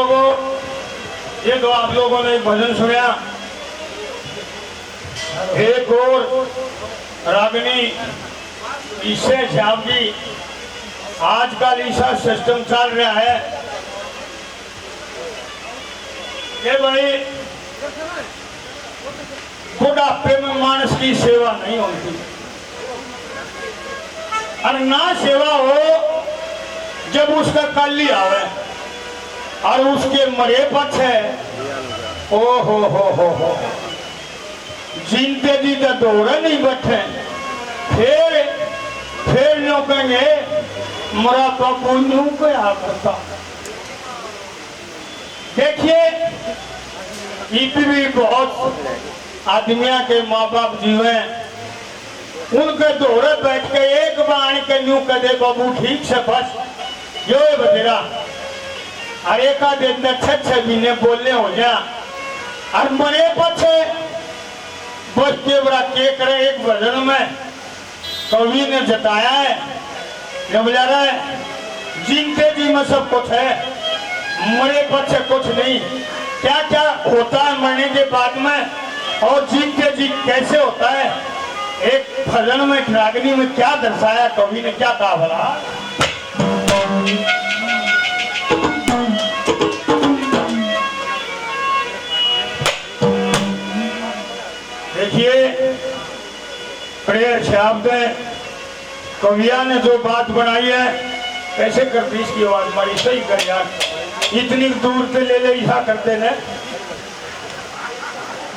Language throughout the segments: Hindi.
ये तो आप लोगों ने एक भजन सुना। एक और रागिनी ईशा श्याम जी, आजकल ईशा सिस्टम चल रहा है ये भाई बुढ़ापे में मानस की सेवा नहीं होती, और ना सेवा हो जब उसका कल ही आवे और उसके मरे पछे ओ हो जीनते जी तो दौड़े नहीं बैठे, फिर नो कहेंगे मरा प्रभु न्यू क्या करता। देखिए इतनी भी बहुत आदमिया के माँ बाप जीवे, उनके दौड़े बैठ के एक बाण के न्यू कदे बाबू ठीक से बस यो बतेरा, और एक दिन छे महीने बोलने हो जा और मरे पछे बस के बड़ा के करे। एक भजन में कवि ने जताया है, ये बजा रहा है जीनते जी में सब कुछ है, मरे पछे कुछ नहीं। क्या क्या होता है मरने के बाद में और जीनते जी कैसे होता है, एक भजन में रागिनी में क्या दर्शाया कवि ने, क्या कहा भला। देखिए प्रेयर शब्द कविया ने जो बात बनाई है, कैसे करती इसकी आवाज हमारी सही कर यार, इतनी दूर से ले ऐसा करते ने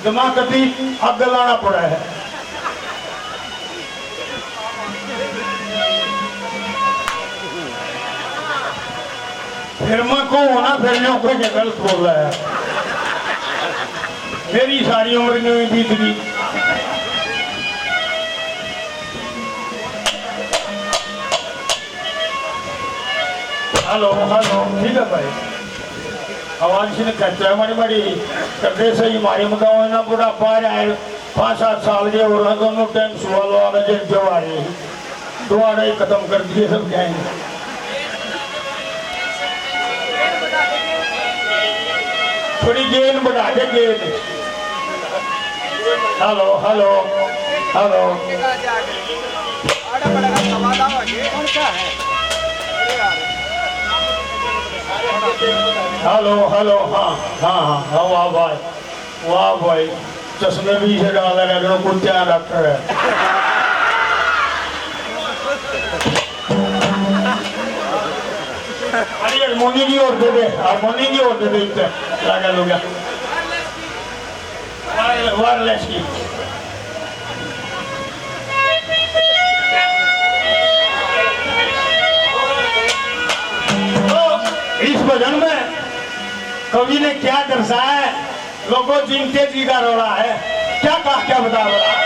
दिमाग कभी आग लाना पड़ा है। फिर मैं को होना फिर कोई गलत बोल रहा है, मेरी सारी उम्र नहीं बीत गई। हेलो हेलो ठीक है भाई, आवाज से कहते हैं हमारी बड़ी करते सही हमारी मकाओ ना पूरा पार आए 5-7 साल के और दोनों टाइम सुवाल आ रहे जो आ रही दोबारा ही खत्म कर दिए सब कहेंगे। थोड़ी गेंद बढ़ा के गेंद। Hello hello hello hello hello हाँ हाँ हाँ वाह भाई वाह भाई, चश्मे भी से डाल रहे हैं, कुत्ता डॉक्टर है। अरे हारमोनी की ओर दे दे, हारमोनी की ओर दे दे, लगा लोग वायरलेस की। इस भजन में कवि ने क्या दर्शाया है, लोगों जिनते जी का रोड़ा है, क्या कहा क्या बता रहा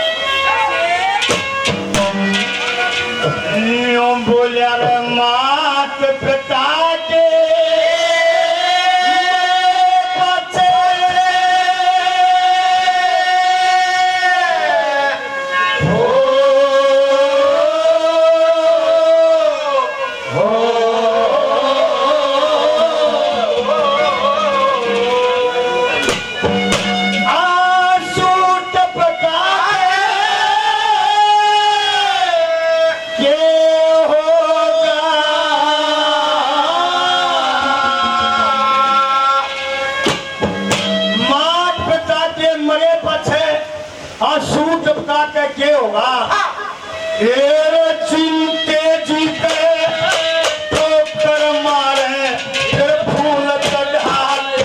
बोलिया रे मात पिता के के होगा चिंते जी पे ठोकर मारे फिर फूल चढ़ा के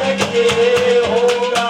होगा।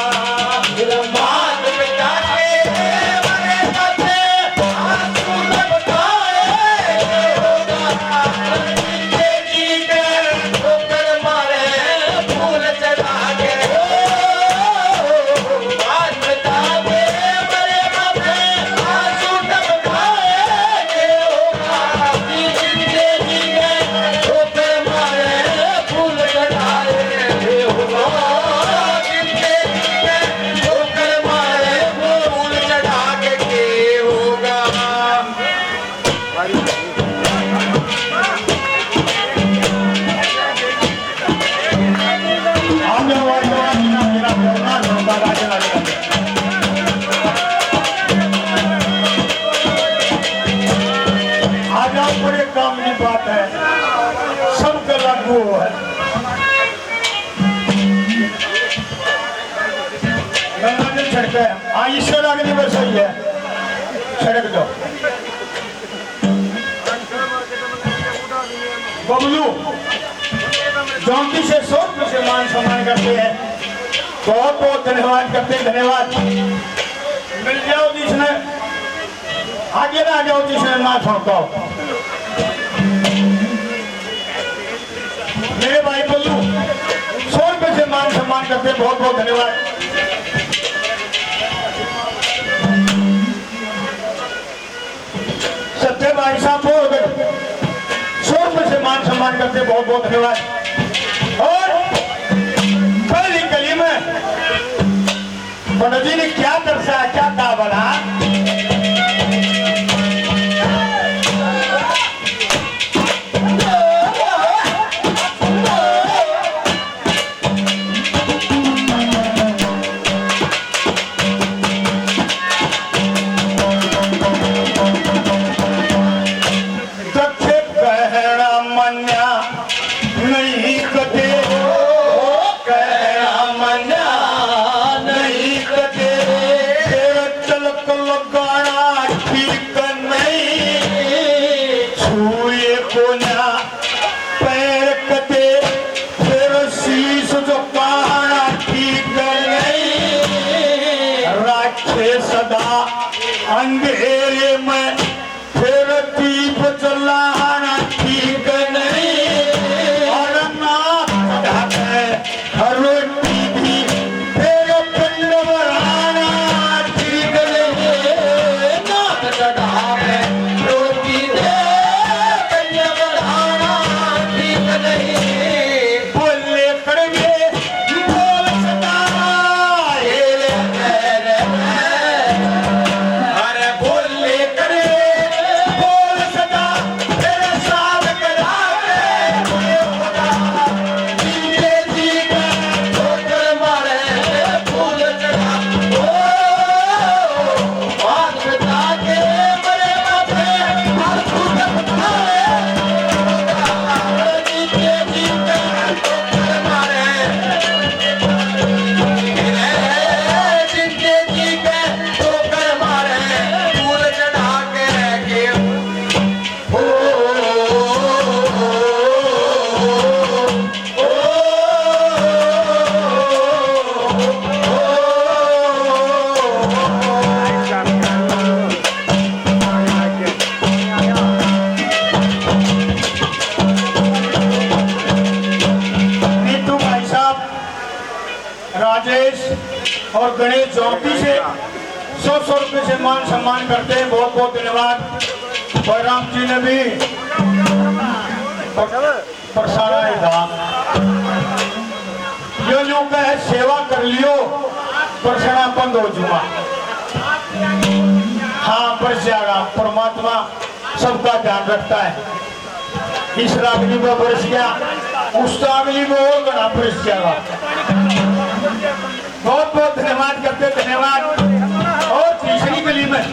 है हाँ ईश्वर अग्नि में सही है सड़क दो बबलू जौनकी से 100 रुपये से मान सम्मान करते हैं बहुत बहुत धन्यवाद करते हैं धन्यवाद मिल जाओ जिसने आगे ना जाओ जिसने ना छोड़ता हो मेरे भाई बल्लू 100 रुपये से मान सम्मान करते हैं बहुत बहुत धन्यवाद सत्य भाई साहब हो गए 100 रुपये से मान सम्मान करते हैं बहुत बहुत धन्यवाद और पहली गली में पंडित जी ने क्या दर्शाया क्या कहा बना अंधेरे में फिर दीप जलाना ठीक नहीं और ना रोटी भी फिर पिंड बनाना ठीक नहीं ना चढ़ावे रोटी दे पिंड बनाना ठीक नहीं बोले कड़वे बोल सदा और गणेश चौकी से 100 रुपये से मान सम्मान करते हैं बहुत बहुत धन्यवाद और राम जी ने भी प्रसारा था जो यूं कहे सेवा कर लियो प्रसारा बंद हो चुका हाँ बस जाएगा परमात्मा सबका ध्यान रखता है इस रागनी में बरस गया उस रागनी में और बड़ा बरस जाएगा बहुत बहुत धन्यवाद करते धन्यवाद और तीसरी गली में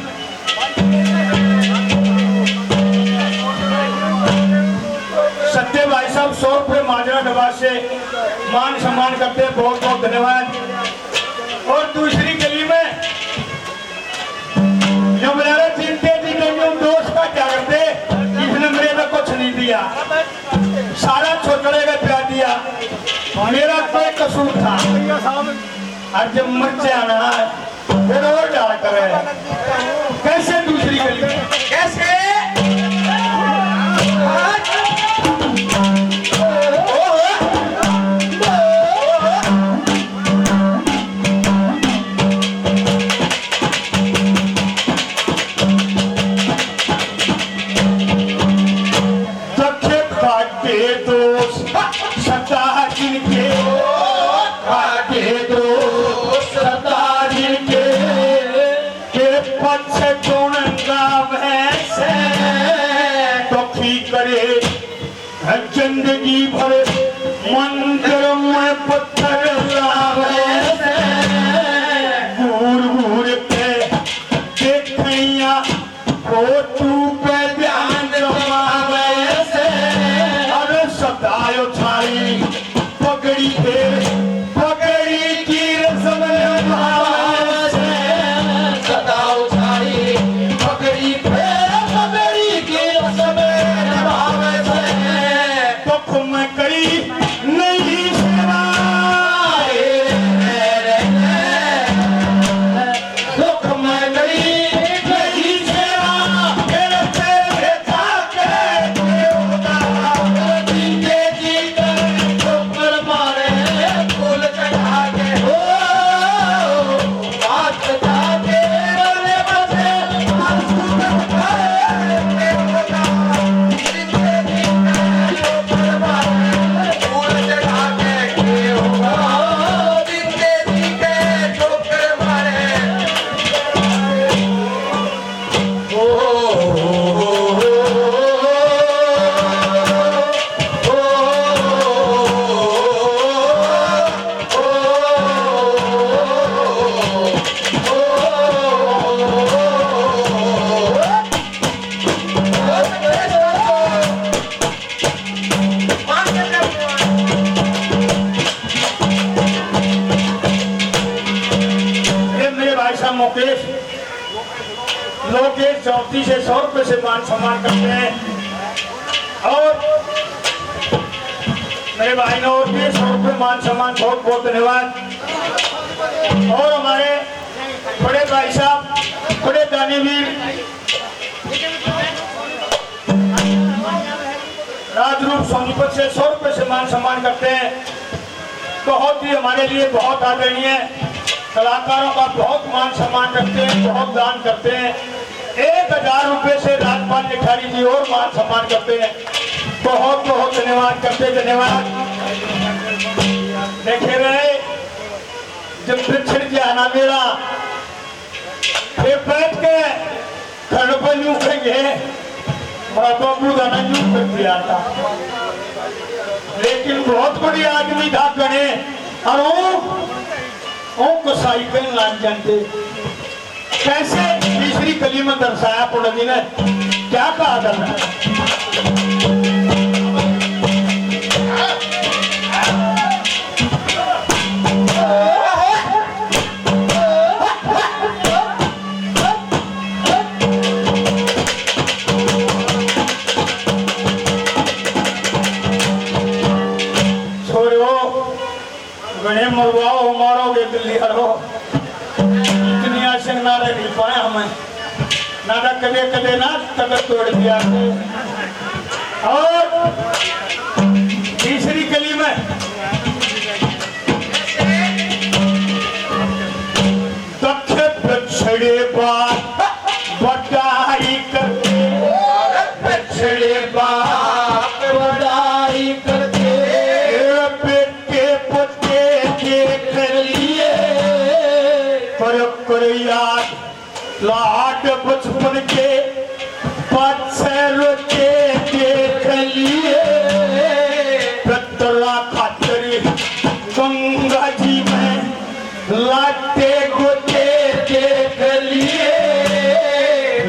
सत्य भाई साहब 100 रुपये माजरा दबा से मान सम्मान करते बहुत बहुत धन्यवाद और दूसरी गली में जो मेरा चिंते जी के जो दोस्त का क्या करते इसने मेरे को कुछ नहीं दिया सारा छोकरे का प्यार दिया मेरा कोई कसूर था और जब मर्चे आना फिर और डाल करे कैसे दूसरी गली कैसे जिंदगी भर मंदिर में पत्थर लावे घूर घूर के देखैया फोटू पे ध्यान रमावे अरे सदायो छाई पगड़ी की रस्म निभावे लोकेश लोकेश चौथी से 100 रुपये से मान सम्मान करते हैं। और मेरे भाई ने और भी 100 रुपये मान सम्मान, बहुत बहुत धन्यवाद। और हमारे बड़े भाई साहब, बड़े दानीवीर राजरूप सोनीपत से 100 रुपये से मान सम्मान करते हैं। बहुत ही हमारे लिए बहुत आदरणीय, कलाकारों का बहुत मान सम्मान रखते हैं, बहुत दान करते हैं। 1000 रुपये से राजपाल निखारी जी और मान सम्मान करते हैं। बहुत बहुत धन्यवाद करते, धन्यवाद। देखे रहे जब दक्षिण जाना मेरा फिर बैठ के घर पर यूं कहेंगे बाबू दाना यूं कर दिया था, लेकिन बहुत बड़ी आदमी था गणे और को साइकिल लाग जानते कैसे तीसरी कली में दर्शाया पंडित जी ने क्या कहा करना। मरवाओ मारोगे दिल्ली हरो, इतनी आशंक ना रह नहीं पाए हमें ना कदे कदे ना तक तोड़ दिया। और तीसरी कली में दक्ष दक्षिणे बात बटाई करते, दक्षिणे बात बटाई करते, लाड बचपन के पत्थर के देख लिए, प्रतरा खातिर गंगा जी में लाटे गोते देख लिए,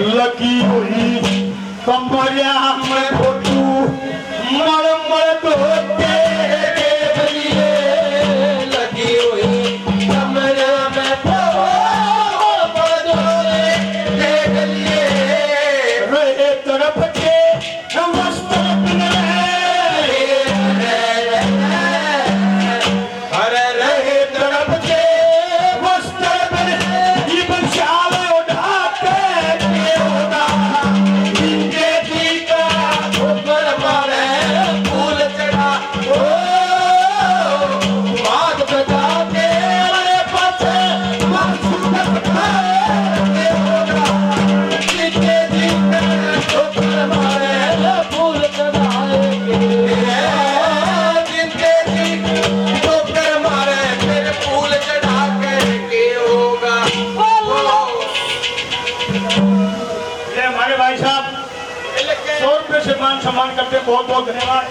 लगी हुई कमरिया में फोटू मरमर धोते देख लिए, लगी हुई कमरिया में सम्मान करते, बहुत बहुत धन्यवाद।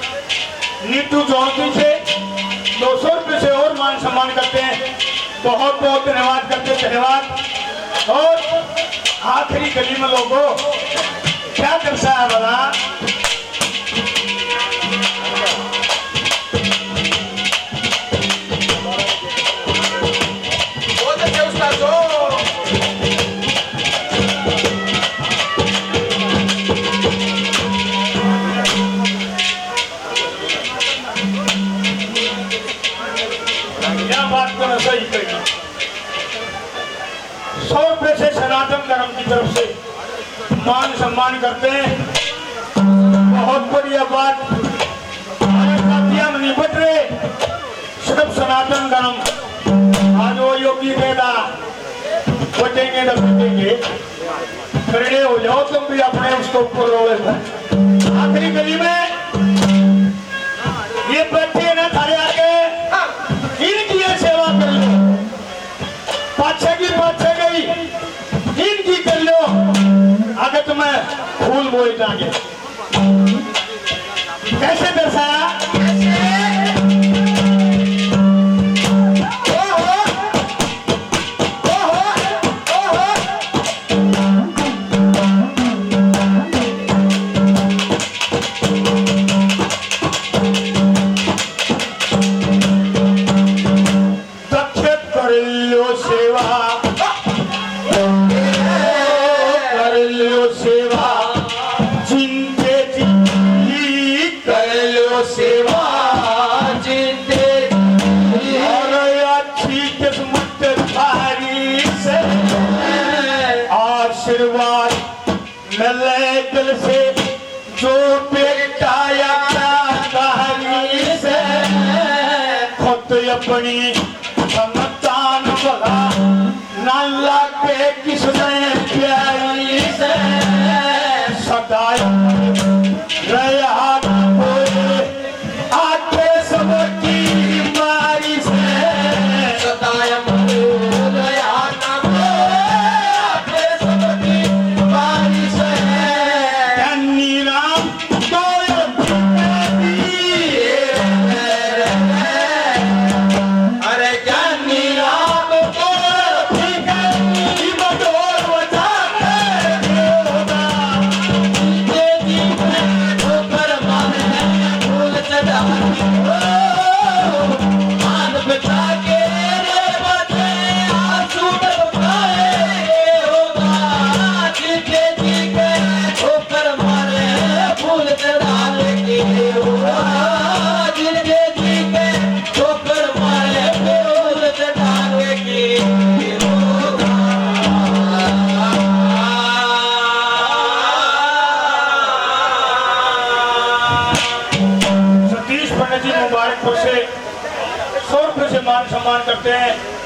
नीतू चौधरी से 200 रुपये से और मान सम्मान करते हैं, बहुत बहुत धन्यवाद करते, धन्यवाद। और आखिरी गली में लोगों क्या दर्शाया बना, सही कही। 100 रुपये से सनातन धर्म की तरफ से मान सम्मान करते हैं, बहुत बढ़िया बात। साथिया में निपट रहे सिर्फ सनातन धर्म, आज वो योगी कहता बचेंगे न बचेंगे, खड़े हो जाओ तुम भी अपने उसको ऊपर रोले। आखिरी गली में ये बच्चे ना थारे आके इनकी ये सेवा कर लो, पाछे की पाछे गई इनकी कर लो, आगे तुम्हें फूल बोल जाएंगे। कैसे दर्शाया, सेवा दिल से जो बेटाया कहानी से खुद अपनी संतान भला ना लागे किसने प्यारी से सदा रहा कोई आके सबकी मारी से सदाया मुबारकपुर से 100 रुपये से मान सम्मान करते हैं।